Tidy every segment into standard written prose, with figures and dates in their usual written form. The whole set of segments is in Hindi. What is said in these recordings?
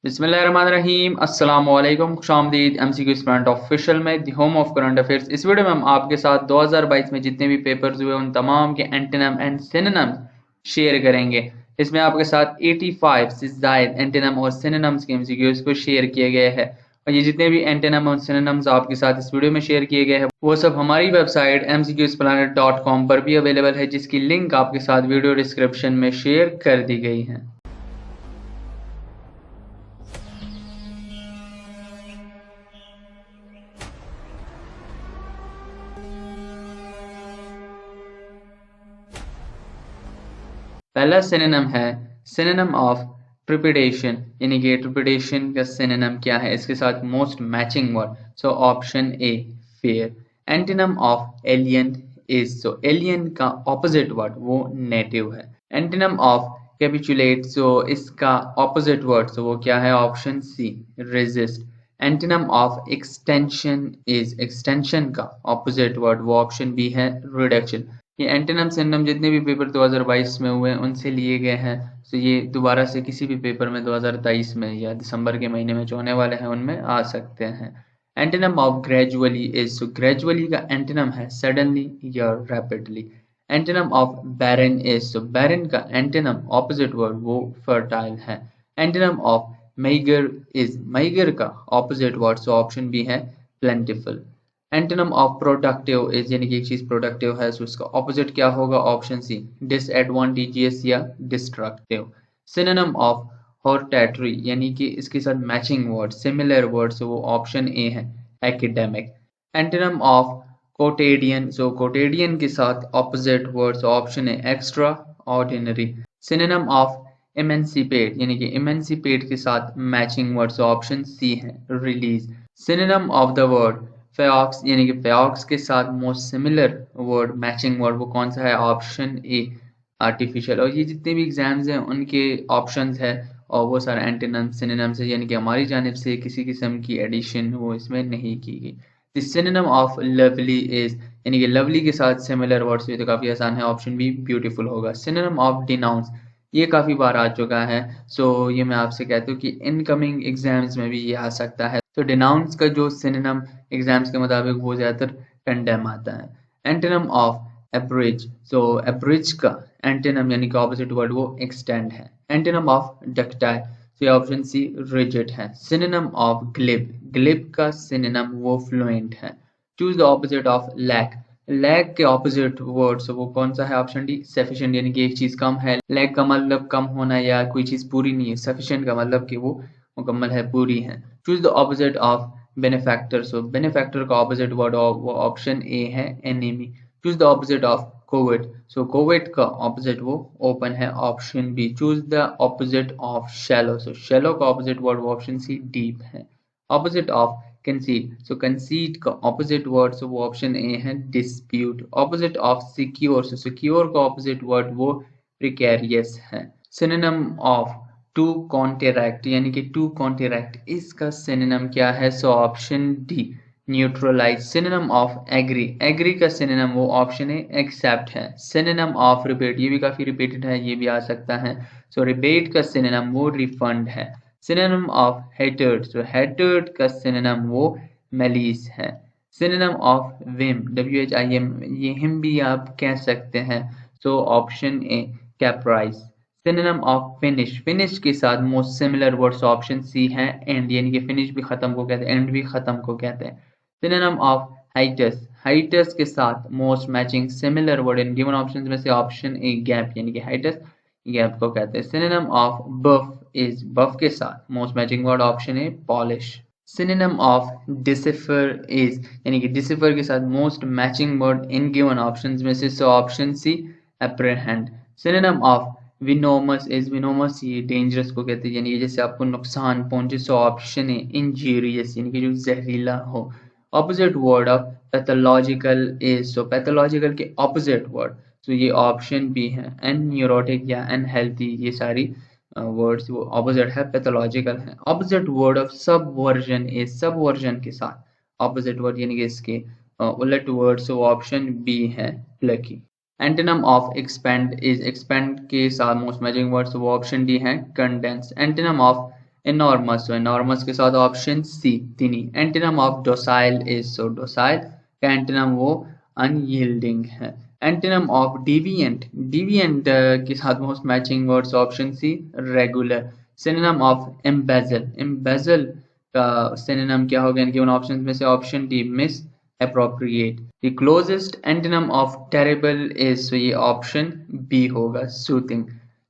बिस्मिल्लाहिर्रहमानिर्रहीम अस्सलाम वालेकुम खुशामदीद एमसीक्यू स्टूडेंट ऑफिशियल में the home of current affairs. इस वीडियो में हम आपके साथ 2022 में जितने भी पेपर्स हुए उन तमाम के एंटोनिम एंड सिनोनिम्स शेयर करेंगे। इसमें आपके साथ 85 से ज़ायद एंटोनिम और सिनोनिम्स के एमसीक्यूज को शेयर किए गए हैं और ये जितने भी एंटोनिम और सिनोनिम्स आपके साथ इस वीडियो में शेयर किए गए हैं वो सब हमारी वेबसाइट mcqsplanet.com पर भी अवेलेबल है, जिसकी लिंक आपके साथ वीडियो डिस्क्रिप्शन में शेयर कर दी गई है। पहला सिनोनिम है सिनोनिम ऑफ ट्रिपिडेशन, यानी कि ट्रिपिडेशन का सिनोनिम क्या है, इसके साथ most matching word. So option A fair. Antonym of alien is, so alien का ऑपोजिट वर्ड वो नेटिव है। एंटोनिम ऑफ कैपिचुलेट, सो इसका ऑपोजिट वर्ड सो वो क्या है, option C resist. Antonym of extension is, extension का ऑपोजिट वर्ड वो ऑप्शन बी है रिडक्शन। ये एंटोनिम सिनोनिम जितने भी पेपर 2022 में हुए उनसे लिए गए हैं, तो ये दोबारा से किसी भी पेपर में 2023 में या दिसंबर के महीने में जो होने वाले हैं उनमें आ सकते हैं। Antonym of gradually is, so gradually का एंटोनिम है सडनली या rapidly. Antonym of barren is, so barren का एंटोनिम ऑपोजिट वर्ड वो फर्टाइल है। Antonym of meagre is, meagre का opposite word so option B है plentiful. Antonym of productive is, यानी कि एक चीज प्रोडक्टिव है, सो इसका ऑपोजिट क्या होगा, ऑप्शन सी डिसएडवांटेजियस या डिस्ट्रक्टिव। सिनोनिम ऑफ हॉर्टेटरी, यानी कि इसके साथ matching word similar word, so वो ऑप्शन ए है academic. Antonym of quotidian, so quotidian के साथ ऑपोजिट वर्ड, सो ऑप्शन है extraordinary. Synonym of emancipate, यानी कि इमेंसिपेट के साथ matching word, so option C है release. Synonym of the word faux, यानी कि फेऑक्स के साथ most similar word matching word वो कौन सा है, ऑप्शन ए आर्टिफिशियल। और ये जितने भी एग्जाम्स हैं उनके ऑप्शंस है और वो सारे एंटोनिम सिनोनिम्स है, यानी कि हमारी जानिब से किसी किस्म की एडिशन वो इसमें नहीं की गई। The synonym of lovely is, यानी कि लवली के साथ सिमिलर वर्ड्स भी तो काफी आसान है, ऑप्शन बी ब्यूटीफुल होगा। सिनोनिम ऑफ डिनाउंस, ये काफी बार आ चुका है, सो ये मैं आपसे कहता हूँ कि इनकमिंग एग्जाम्स में भी ये आ सकता है। तो डिनाउंस का जो सिनोनिम एग्जाम्स के मुताबिक वो ज़्यादातर कंडेम आता है। एंटोनिम ऑफ एब्रिज, सो एब्रिज का एंटोनिम यानी कि ऑपोजिट वर्ड वो एक्सटेंड है। एंटोनिम ऑफ डक्टाइल, तो ये ऑप्शन सी रिजिड है। सिनोनिम ऑफ ग्लिब, ग्लिब का सिनोनिम वो फ्लुएंट है। Choose the opposite of lack, lack के ऑपोजिट वर्ड सो वो कौन सा है, ऑप्शन डी सफिशिएंट, यानी कि एक चीज कम है। लैक का मतलब कम होना या कोई चीज पूरी नहीं है, सफिशिएंट का मतलब कि वो मुकम्मल है, पूरी है। Choose the opposite of benefactor, so benefactor का ऑपोजिट वर्ड वो ऑप्शन ए है enemy. Choose the opposite of covert, so covert का ऑपोजिट वो ओपन है, option B. Choose the opposite of shallow, so shallow का ऑपोजिट वर्ड वो ऑप्शन सी डीप है। Opposite of concede, so concede का ऑपोजिट वर्ड सो वो ऑप्शन ए है dispute. Opposite of secure, so secure का ऑपोजिट वर्ड वो प्रिकेरियस है। सिनोनिम ऑफ टू कॉन्टेरैक्ट, यानी कि टू कॉन्टेरैक्ट इसका सिनोनिम क्या है, so option D neutralise. Synonym of agree, agree का सिनोनिम वो ऑप्शन है एक्सेप्ट है। सिनोनिम ऑफ रिबेट, ये भी काफी रिपीटेड है, ये भी आ सकता है, सो रिबेट का सिनोनिम वो रिफंड है। Synonym of hatred, so hatred का सिनोनिम वो मेलीस है। सिनोनिम ऑफ विम, WHIM, ये हिम भी आप कह सकते हैं, so option A caprice. Synonym of finish, finish के साथ most similar words option C है एंड, यानी कि फिनिश भी खत्म को कहते हैं, एंड भी खत्म को कहते हैं। सिनोनिम ऑफ हाइटस, हाइटस के साथ most matching similar word in given options में से ऑप्शन ए गैप, यानी कि हाइटस गैप को कहते हैं। Synonym of buff is, buff के साथ most matching word option A polish. Synonym of decipher is, यानी कि डिसिफर के साथ most matching word in given options में से option C apprehend. Synonym of venomous is, venomous ये डेंजरस को कहते हैं, यानी कि जैसे आपको नुकसान पहुंचे, सो ऑप्शन है इंजीरियस, यानी कि जो जहरीला हो। Opposite word of pathological is, so pathological के ऑपोजिट वर्ड, तो ये ऑप्शन बी है एन न्यूरोटिक या अनहेल्थी, ये सारी वर्ड्स वो ऑपोजिट है पैथोलॉजिकल है। ऑपोजिट वर्ड ऑफ सब वर्जन इज, सब वर्जन के साथ ऑपोजिट वर्ड यानी कि इसके उलट वर्ड, सो ऑप्शन बी है plucky. Antonym of expand is, expand के साथ मोस्ट मैचिंग वर्ड्स वो ऑप्शन डी है condense. Antonym of enormous, so enormous के साथ option C tiny. Antonym of docile is, so docile का एंटोनम वो unyielding है. Antonym of deviant, deviant के साथ most matching words option C regular. Synonym of embezzle, embezzle का synonym क्या होगा इनके उन ऑप्शन में से option D miss appropriate. The closest antonym of terrible is, so ये ऑप्शन बी होगा soothing.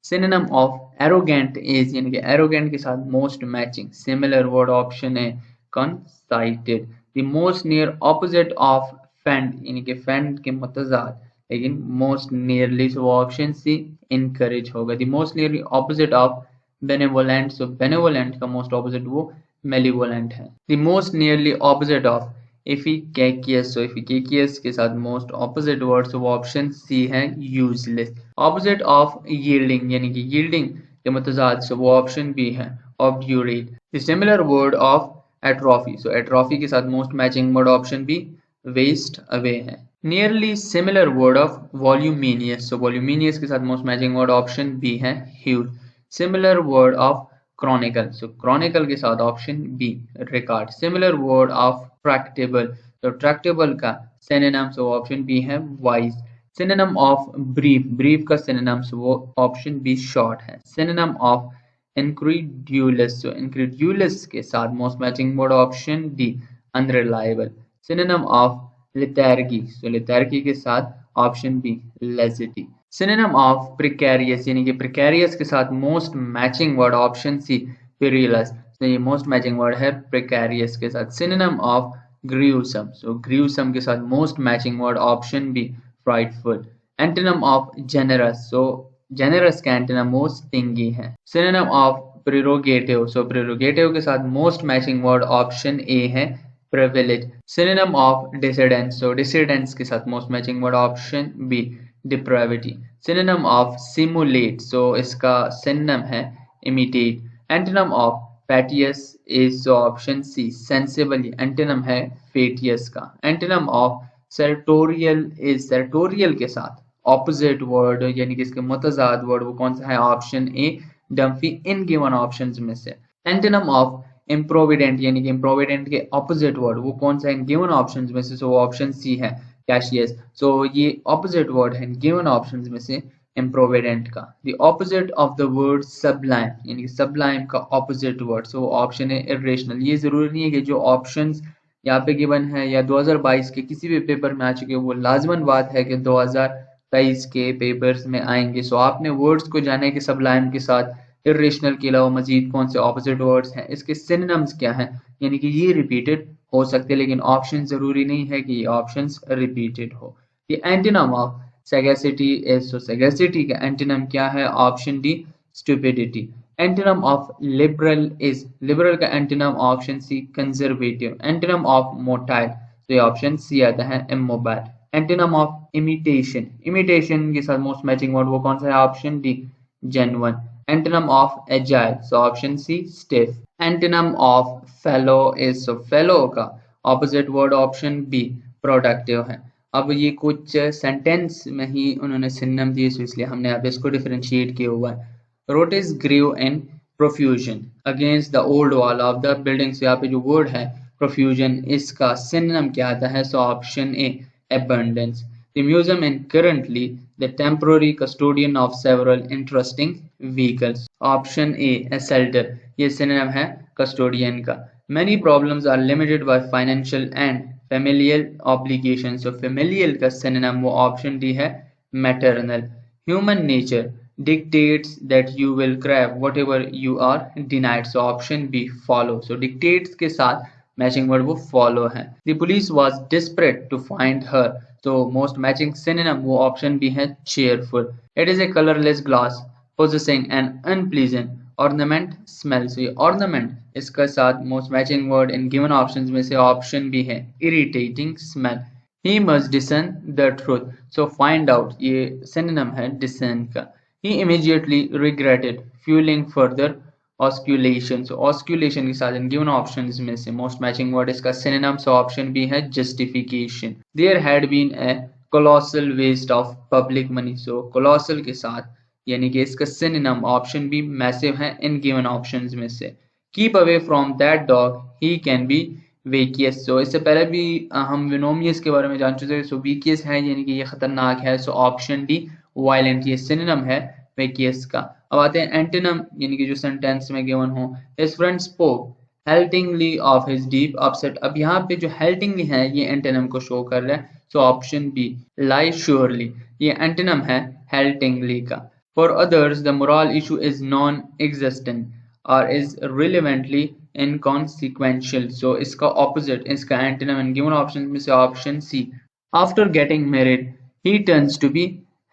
Synonym of arrogant is, यानी कि arrogant के साथ most matching similar word option है conceited. The most near opposite of fend, यानी कि fend के मुतज़ाद लेकिन most nearly, so option C encourage होगा. The most nearly opposite of benevolent, so benevolent का most opposite वो malevolent है. The most nearly opposite of efficacious, so efficacious के साथ most opposite word, so वो ऑप्शन सी है useless. Opposite of yielding, यानी कि yielding के मुतज़ाद, so वो ऑप्शन बी है obdurate. The similar word of atrophy, so atrophy के साथ most matching word option B waste away है. Nearly similar word of voluminous, so voluminous के साथ most matching word option B है huge. Similar word of chronicle, so chronicle के साथ option B record. Similar word of tractable, तो tractable का synonym, so ऑप्शन बी है wise. Synonym of brief, brief का synonym, so वो ऑप्शन बी short है. Synonym of incredulous, so incredulous के साथ most matching word option D unreliable. Synonym of lethargy, so lethargy के साथ ऑप्शन बी lassity. Synonym of precarious, यानी कि precarious के साथ most matching word option C perilous, तो ये most matching word है precarious के साथ. Synonym of gruesome, so gruesome के साथ most matching word option B frightful. Antonym of generous, so generous का antonym वो stingy है. Synonym of prerogative, so prerogative के साथ most matching word option A है privilege. Synonym of dissidence, so dissidence के साथ most matching word option B depravity. Synonym of simulate, so इसका synonym है imitate. Antonym of fatuous is, so option C sensibly. Antonym है fatuous का. Antonym of sartorial is, sartorial के साथ opposite word यानी कि इसके मुतज़ाद word वो कौन सा है option A dumpy in given options में से. Antonym of improvident यानी कि improvident के opposite word वो कौन सा इन गिवन ऑप्शंस में से, so ऑप्शन सी है कैशियस. सो ये ऑपोजिट वर्ड है गिवन ऑप्शंस में से improvident का. The opposite of the word sublime, यानी कि sublime का opposite word, सो ऑप्शन है irrational. ये जरूरी नहीं है कि जो ऑप्शंस यहाँ पे गिवन है या 2022 के किसी भी पेपर में आ चुके वो लाजमन बात है कि 2023 के पेपर्स में आएंगे. सो आपने वर्ड्स को जाना है कि sublime के साथ irrational के अलावा मजीद कौन से opposite words हैं, इसके synonyms क्या हैं, यानी कि ये repeated हो सकते हैं लेकिन ऑप्शन जरूरी नहीं है कि ये ऑप्शंस रिपीटेड हो. ये antonym of sagacity is, so sagacity का एंटीनम क्या है option D stupidity. Antonym of liberal is, liberal का antonym option C conservative. Antonym of motile, तो ये ऑप्शन सी आता है immobile. Antonym of imitation, imitation के साथ मोस्ट मैचिंग वर्ड वो कौन सा है option D genuine. Antonym of agile, so option C stiff. Antonym of fellow is, so fellow का opposite word option B productive है. अब ये कुछ सेंटेंस में ही उन्होंने सिनोनिम दिए, सो इसलिए हमने अब इसको डिफरेंशिएट किया हुआ है. Rotis grew in profusion against the old wall of the building. So यहाँ पे जो word है profusion इसका synonym क्या आता है, so option A abundance. The museum is currently the temporary custodian of several interesting vehicles. Option A assaulter, ये synonym है custodian का. Many problems are limited by financial and familial obligations. So familial का synonym वो option D है maternal. Human nature dictates that you will grab whatever you are denied. So option B follow. So dictates के साथ मैचिंग वर्ड वो follow है. The police was desperate to find her. तो most matching synonym वो ऑप्शन भी है cheerful. It is a colorless glass possessing an unpleasant ornament smell. So ये ornament इसका साथ most matching word in given options में से ऑप्शन भी है irritating smell. He must discern the truth. So find out ये synonym है discern का. He immediately regretted fueling further osculation. So osculation के साथ इन given options में से most matching word इसका synonym, so option B है justification. There had been a colossal waste of public money. So colossal के साथ यानी कि इसका synonym option B massive है इन given options में से. Keep away from that dog he can be vicious. सो इससे पहले भी हम विनोमियस के बारे में जान चुके हैं। सो वीकियस है यानी कि ये खतरनाक है। सो ऑप्शन डी वायलेंट, ये सिनोनिम है वेकियस का। अब आते हैं एंटोनिम यानी कि जो सेंटेंस में गिवन हो। His friend spoke haltingly of his deep upset. अब यहाँ पे जो हेल्टिंगली है ये एंटोनिम को शो कर रहा है। So option B leisurely, ये एंटोनिम है हेल्टिंगली का। For others the moral issue is non existent और इज रिलेवेंटली इनकॉन्सिक्वेंशियल। सो इसका ऑपोजिट, इसका एंटोनिम इन गिवन ऑप्शन में से option C, after getting married he turns to be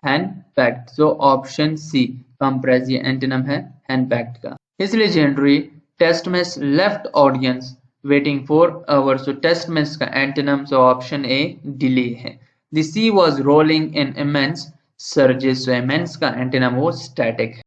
henpecked. So option C compress, ये एंटोनिम है हैंडपैक्ड का। His legendary Testmes left audience waiting for hours. So Testmes का antonym, so option a delay है। The sea was rolling in immense surges. So immense का एंटोनिम वो static है।